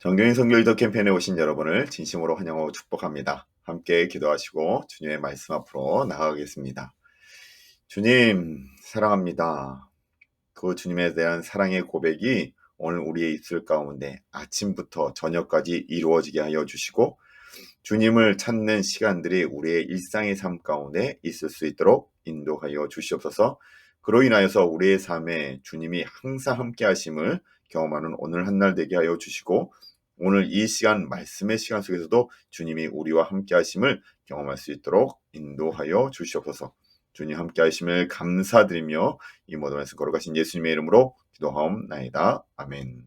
정경인 선교 리더 캠페인에 오신 여러분을 진심으로 환영하고 축복합니다. 함께 기도하시고 주님의 말씀 앞으로 나아가겠습니다. 주님 사랑합니다. 그 주님에 대한 사랑의 고백이 오늘 우리의 입술 가운데 아침부터 저녁까지 이루어지게 하여 주시고 주님을 찾는 시간들이 우리의 일상의 삶 가운데 있을 수 있도록 인도하여 주시옵소서. 그로 인하여서 우리의 삶에 주님이 항상 함께 하심을 경험하는 오늘 한 날 되게 하여 주시고 오늘 이 시간 말씀의 시간 속에서도 주님이 우리와 함께 하심을 경험할 수 있도록 인도하여 주시옵소서. 주님 함께 하심을 감사드리며 이 모든 말씀 걸어가신 예수님의 이름으로 기도하옵나이다. 아멘.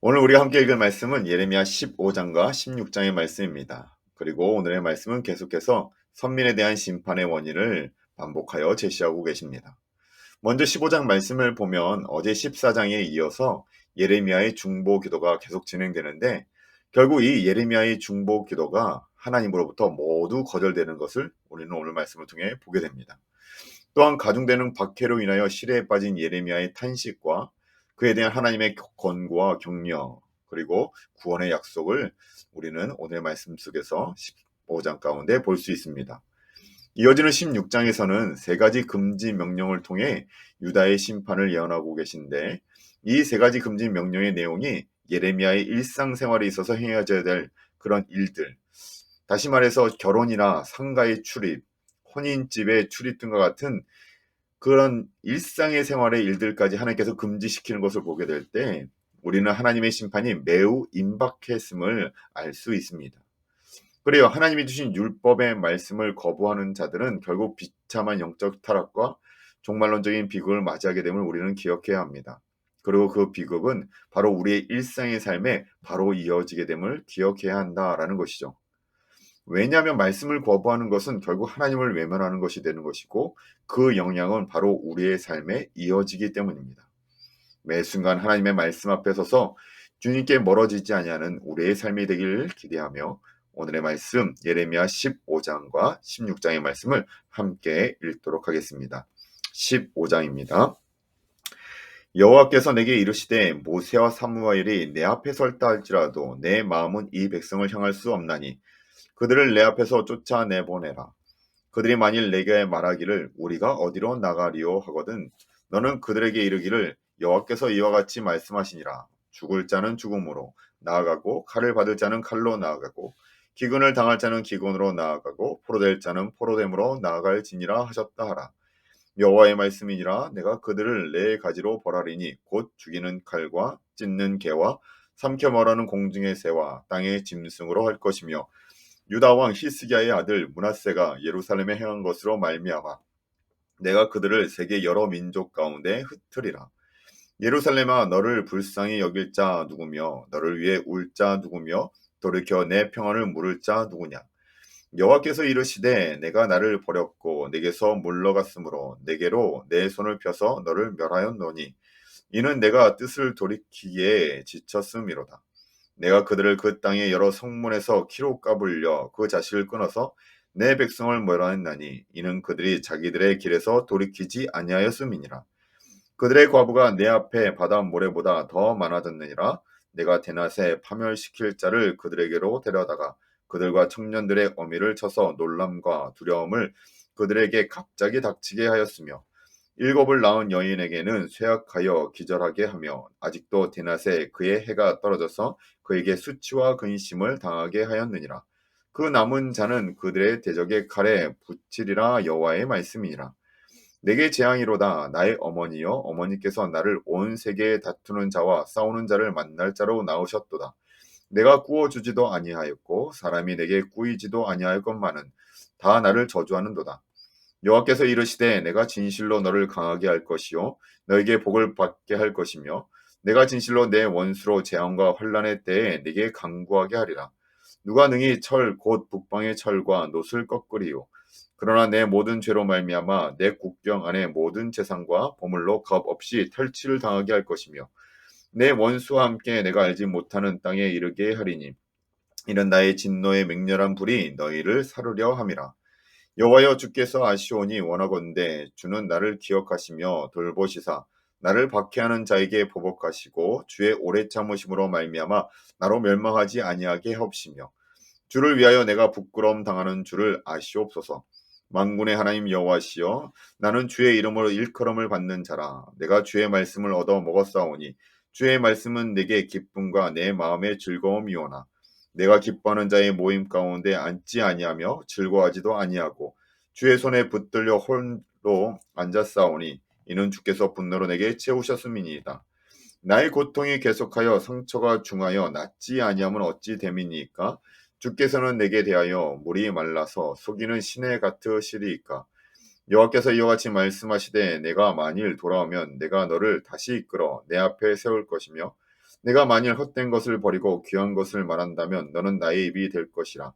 오늘 우리가 함께 읽을 말씀은 예레미야 15장과 16장의 말씀입니다. 그리고 오늘의 말씀은 계속해서 선민에 대한 심판의 원인을 반복하여 제시하고 계십니다. 먼저 15장 말씀을 보면 어제 14장에 이어서 예레미야의 중보 기도가 계속 진행되는데 결국 이 예레미야의 중보 기도가 하나님으로부터 모두 거절되는 것을 우리는 오늘 말씀을 통해 보게 됩니다. 또한 가중되는 박해로 인하여 시래에 빠진 예레미야의 탄식과 그에 대한 하나님의 권고와 격려 그리고 구원의 약속을 우리는 오늘 말씀 속에서 15장 가운데 볼 수 있습니다. 이어지는 16장에서는 세 가지 금지 명령을 통해 유다의 심판을 예언하고 계신데 이 세 가지 금지 명령의 내용이 예레미야의 일상생활에 있어서 행해져야 될 그런 일들, 다시 말해서 결혼이나 상가의 출입, 혼인집의 출입 등과 같은 그런 일상의 생활의 일들까지 하나님께서 금지시키는 것을 보게 될 때 우리는 하나님의 심판이 매우 임박했음을 알 수 있습니다. 그래요. 하나님이 주신 율법의 말씀을 거부하는 자들은 결국 비참한 영적 타락과 종말론적인 비극을 맞이하게 됨을 우리는 기억해야 합니다. 그리고 그 비극은 바로 우리의 일상의 삶에 바로 이어지게 됨을 기억해야 한다라는 것이죠. 왜냐하면 말씀을 거부하는 것은 결국 하나님을 외면하는 것이 되는 것이고 그 영향은 바로 우리의 삶에 이어지기 때문입니다. 매 순간 하나님의 말씀 앞에 서서 주님께 멀어지지 아니하는 우리의 삶이 되기를 기대하며 오늘의 말씀 예레미야 15장과 16장의 말씀을 함께 읽도록 하겠습니다. 15장입니다. 여호와께서 내게 이르시되 모세와 사무엘이 내 앞에 설다 할지라도 내 마음은 이 백성을 향할 수 없나니 그들을 내 앞에서 쫓아내보내라. 그들이 만일 내게 말하기를 우리가 어디로 나가리오 하거든 너는 그들에게 이르기를 여호와께서 이와 같이 말씀하시니라. 죽을 자는 죽음으로 나아가고 칼을 받을 자는 칼로 나아가고 기근을 당할 자는 기근으로 나아가고 포로될 자는 포로됨으로 나아갈지니라 하셨다 하라. 여호와의 말씀이니라. 내가 그들을 내 가지로 벌하리니 곧 죽이는 칼과 찢는 개와 삼켜 말하는 공중의 새와 땅의 짐승으로 할 것이며 유다 왕 히스기야의 아들 므낫세가 예루살렘에 행한 것으로 말미암아 내가 그들을 세계 여러 민족 가운데 흩으리라. 예루살렘아 너를 불쌍히 여길 자 누구며 너를 위해 울 자 누구며 돌이켜 내 평안을 물을 자 누구냐. 여호와께서 이르시되 내가 나를 버렸고 내게서 물러갔으므로 내게로 내 손을 펴서 너를 멸하였노니 이는 내가 뜻을 돌이키기에 지쳤음이로다. 내가 그들을 그 땅의 여러 성문에서 키로 까불려 그 자식을 끊어서 내 백성을 멸하였나니 이는 그들이 자기들의 길에서 돌이키지 아니하였음이니라. 그들의 과부가 내 앞에 바다 모래보다 더 많아졌느니라. 내가 대낮에 파멸시킬 자를 그들에게로 데려다가 그들과 청년들의 어미를 쳐서 놀람과 두려움을 그들에게 갑자기 닥치게 하였으며 일곱을 낳은 여인에게는 쇠약하여 기절하게 하며 아직도 대낮에 그의 해가 떨어져서 그에게 수치와 근심을 당하게 하였느니라. 그 남은 자는 그들의 대적의 칼에 붙이리라. 여호와의 말씀이니라. 내게 재앙이로다. 나의 어머니여 어머니께서 나를 온 세계에 다투는 자와 싸우는 자를 만날 자로 낳으셨도다. 내가 꾸어주지도 아니하였고 사람이 내게 꾸이지도 아니할 것만은 다 나를 저주하는도다. 여호와께서 이르시되 내가 진실로 너를 강하게 할 것이요 너에게 복을 받게 할 것이며 내가 진실로 내 원수로 재앙과 환난의 때에 네게 강구하게 하리라. 누가 능히 철 곧 북방의 철과 놋을 꺾으리요. 그러나 내 모든 죄로 말미암아 내 국경 안에 모든 재산과 보물로 겁 없이 탈취를 당하게 할 것이며 내 원수와 함께 내가 알지 못하는 땅에 이르게 하리니 이는 나의 진노의 맹렬한 불이 너희를 사르려 함이라. 여호와여 주께서 아시오니 원하건대 주는 나를 기억하시며 돌보시사 나를 박해하는 자에게 보복하시고 주의 오래 참으심으로 말미암아 나로 멸망하지 아니하게 하옵시며 주를 위하여 내가 부끄러움 당하는 줄을 아시옵소서. 만군의 하나님 여호와시여, 나는 주의 이름으로 일컬음을 받는 자라. 내가 주의 말씀을 얻어 먹었사오니 주의 말씀은 내게 기쁨과 내 마음의 즐거움이오나. 내가 기뻐하는 자의 모임 가운데 앉지 아니하며 즐거워하지도 아니하고 주의 손에 붙들려 홀로 앉았사오니 이는 주께서 분노로 내게 채우셨음이니이다. 나의 고통이 계속하여 상처가 중하여 낫지 아니하면 어찌 됨이니까? 주께서는 내게 대하여 물이 말라서 속이는 시내 같으시리이까? 여호와께서 이와 같이 말씀하시되 내가 만일 돌아오면 내가 너를 다시 이끌어 내 앞에 세울 것이며 내가 만일 헛된 것을 버리고 귀한 것을 말한다면 너는 나의 입이 될 것이라.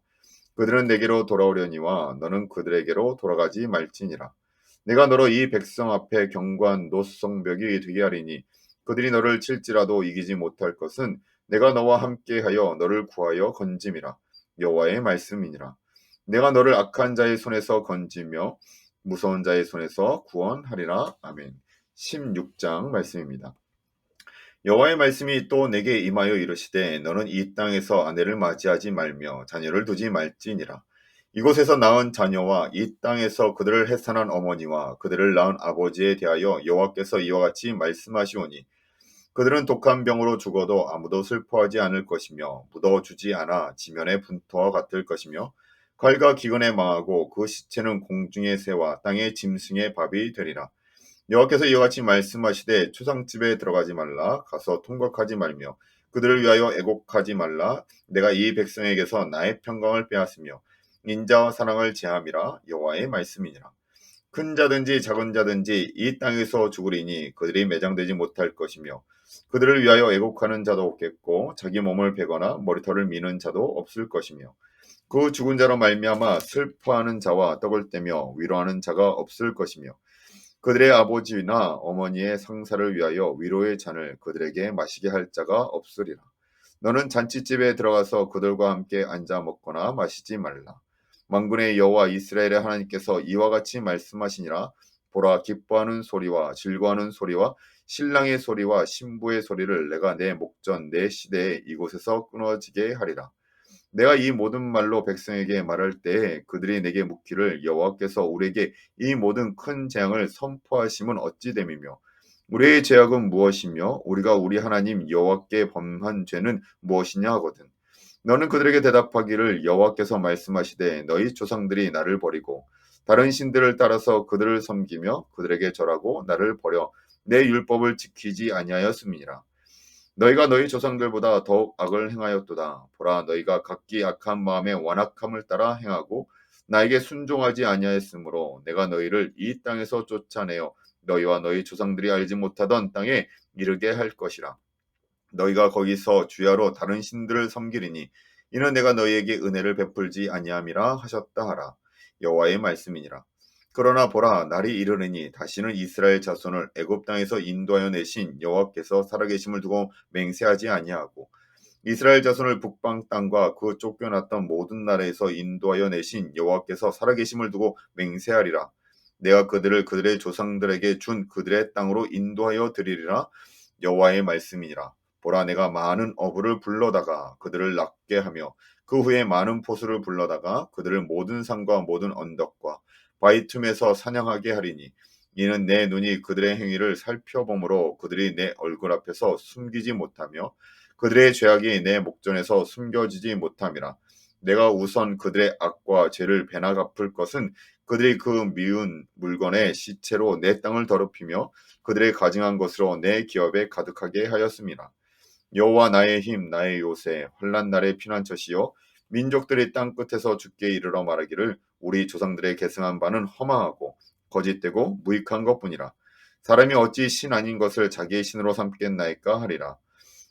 그들은 내게로 돌아오려니와 너는 그들에게로 돌아가지 말지니라. 내가 너로 이 백성 앞에 견고한 노성벽이 되게 하리니 그들이 너를 칠지라도 이기지 못할 것은 내가 너와 함께하여 너를 구하여 건짐이라. 여호와의 말씀이니라. 내가 너를 악한 자의 손에서 건지며 무서운 자의 손에서 구원하리라. 아멘. 16장 말씀입니다. 여호와의 말씀이 또 내게 임하여 이르시되 너는 이 땅에서 아내를 맞이하지 말며 자녀를 두지 말지니라. 이곳에서 낳은 자녀와 이 땅에서 그들을 해산한 어머니와 그들을 낳은 아버지에 대하여 여호와께서 이와 같이 말씀하시오니 그들은 독한 병으로 죽어도 아무도 슬퍼하지 않을 것이며 묻어주지 않아 지면의 분토와 같을 것이며 칼과 기근에 망하고 그 시체는 공중의 새와 땅의 짐승의 밥이 되리라. 여호와께서 이와 같이 말씀하시되 초상집에 들어가지 말라 가서 통곡하지 말며 그들을 위하여 애곡하지 말라. 내가 이 백성에게서 나의 평강을 빼앗으며 인자와 사랑을 제함이라. 여호와의 말씀이니라. 큰 자든지 작은 자든지 이 땅에서 죽으리니 그들이 매장되지 못할 것이며 그들을 위하여 애곡하는 자도 없겠고 자기 몸을 베거나 머리털을 미는 자도 없을 것이며 그 죽은 자로 말미암아 슬퍼하는 자와 떡을 떼며 위로하는 자가 없을 것이며 그들의 아버지나 어머니의 상사를 위하여 위로의 잔을 그들에게 마시게 할 자가 없으리라. 너는 잔치집에 들어가서 그들과 함께 앉아 먹거나 마시지 말라. 만군의 여호와 이스라엘의 하나님께서 이와 같이 말씀하시니라. 보라, 기뻐하는 소리와 즐거워하는 소리와 신랑의 소리와 신부의 소리를 내가 내 목전 내 시대에 이곳에서 끊어지게 하리라. 내가 이 모든 말로 백성에게 말할 때에 그들이 내게 묻기를 여호와께서 우리에게 이 모든 큰 재앙을 선포하심은 어찌 됨이며 우리의 죄악은 무엇이며 우리가 우리 하나님 여호와께 범한 죄는 무엇이냐 하거든. 너는 그들에게 대답하기를 여호와께서 말씀하시되 너희 조상들이 나를 버리고 다른 신들을 따라서 그들을 섬기며 그들에게 절하고 나를 버려 내 율법을 지키지 아니하였음이니라. 너희가 너희 조상들보다 더욱 악을 행하였도다. 보라, 너희가 각기 악한 마음의 완악함을 따라 행하고 나에게 순종하지 아니하였으므로 내가 너희를 이 땅에서 쫓아내어 너희와 너희 조상들이 알지 못하던 땅에 이르게 할 것이라. 너희가 거기서 주야로 다른 신들을 섬기리니 이는 내가 너희에게 은혜를 베풀지 아니함이라 하셨다 하라. 여호와의 말씀이니라. 그러나 보라, 날이 이르르니 다시는 이스라엘 자손을 애굽 땅에서 인도하여 내신 여호와께서 살아계심을 두고 맹세하지 아니하고 이스라엘 자손을 북방 땅과 그 쫓겨났던 모든 나라에서 인도하여 내신 여호와께서 살아계심을 두고 맹세하리라. 내가 그들을 그들의 조상들에게 준 그들의 땅으로 인도하여 드리리라. 여호와의 말씀이니라. 보라, 내가 많은 어부를 불러다가 그들을 낫게 하며 그 후에 많은 포수를 불러다가 그들을 모든 산과 모든 언덕과 바위 틈에서 사냥하게 하리니 이는 내 눈이 그들의 행위를 살펴보므로 그들이 내 얼굴 앞에서 숨기지 못하며 그들의 죄악이 내 목전에서 숨겨지지 못함이라. 내가 우선 그들의 악과 죄를 배나 갚을 것은 그들이 그 미운 물건의 시체로 내 땅을 더럽히며 그들의 가증한 것으로 내 기업에 가득하게 하였음이라. 여호와 나의 힘 나의 요새 환난 날의 피난처시요 민족들이 땅 끝에서 주께 이르러 말하기를 우리 조상들의 계승한 바는 허망하고 거짓되고 무익한 것뿐이라. 사람이 어찌 신 아닌 것을 자기의 신으로 삼겠나이까 하리라.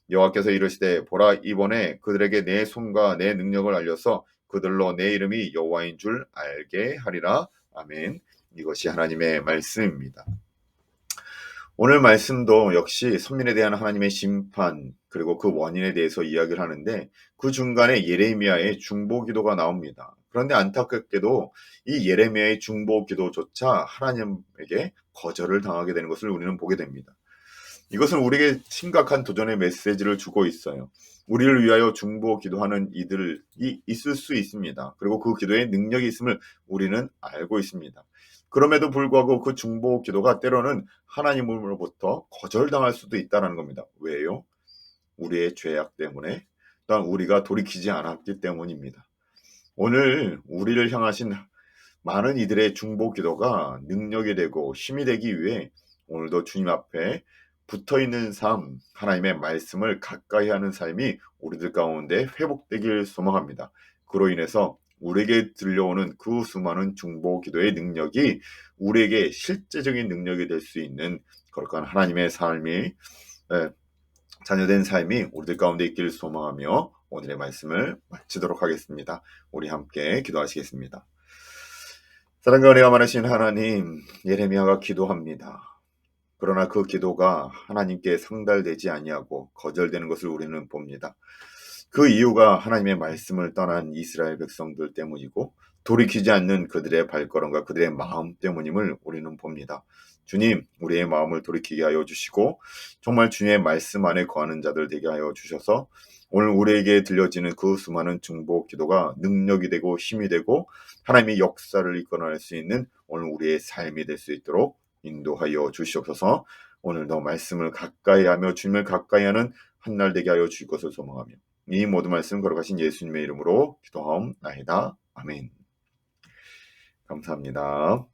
여호와께서 이르시되 보라, 이번에 그들에게 내 손과 내 능력을 알려서 그들로 내 이름이 여호와인 줄 알게 하리라. 아멘. 이것이 하나님의 말씀입니다. 오늘 말씀도 역시 선민에 대한 하나님의 심판 그리고 그 원인에 대해서 이야기를 하는데 그 중간에 예레미야의 중보 기도가 나옵니다. 그런데 안타깝게도 이 예레미야의 중보 기도조차 하나님에게 거절을 당하게 되는 것을 우리는 보게 됩니다. 이것은 우리에게 심각한 도전의 메시지를 주고 있어요. 우리를 위하여 중보 기도하는 이들이 있을 수 있습니다. 그리고 그 기도에 능력이 있음을 우리는 알고 있습니다. 그럼에도 불구하고 그 중보 기도가 때로는 하나님으로부터 거절당할 수도 있다는 겁니다. 왜요? 우리의 죄악 때문에, 또한 우리가 돌이키지 않았기 때문입니다. 오늘 우리를 향하신 많은 이들의 중보 기도가 능력이 되고 힘이 되기 위해 오늘도 주님 앞에 붙어있는 삶, 하나님의 말씀을 가까이 하는 삶이 우리들 가운데 회복되길 소망합니다. 그로 인해서 우리에게 들려오는 그 수많은 중보 기도의 능력이 우리에게 실제적인 능력이 될 수 있는 거룩한 하나님의 삶이 자녀된 삶이 우리들 가운데 있기를 소망하며 오늘의 말씀을 마치도록 하겠습니다. 우리 함께 기도하시겠습니다. 사랑과 은혜가 많으신 하나님, 예레미야가 기도합니다. 그러나 그 기도가 하나님께 상달되지 아니하고 거절되는 것을 우리는 봅니다. 그 이유가 하나님의 말씀을 떠난 이스라엘 백성들 때문이고 돌이키지 않는 그들의 발걸음과 그들의 마음 때문임을 우리는 봅니다. 주님, 우리의 마음을 돌이키게 하여 주시고 정말 주님의 말씀 안에 거하는 자들 되게 하여 주셔서 오늘 우리에게 들려지는 그 수많은 중보 기도가 능력이 되고 힘이 되고 하나님의 역사를 이끌어낼 수 있는 오늘 우리의 삶이 될 수 있도록 인도하여 주시옵소서. 오늘도 말씀을 가까이 하며 주님을 가까이 하는 한 날 되게 하여 주실 것을 소망하며 이 모든 말씀 걸어가신 예수님의 이름으로 기도하옵나이다. 아멘. 감사합니다.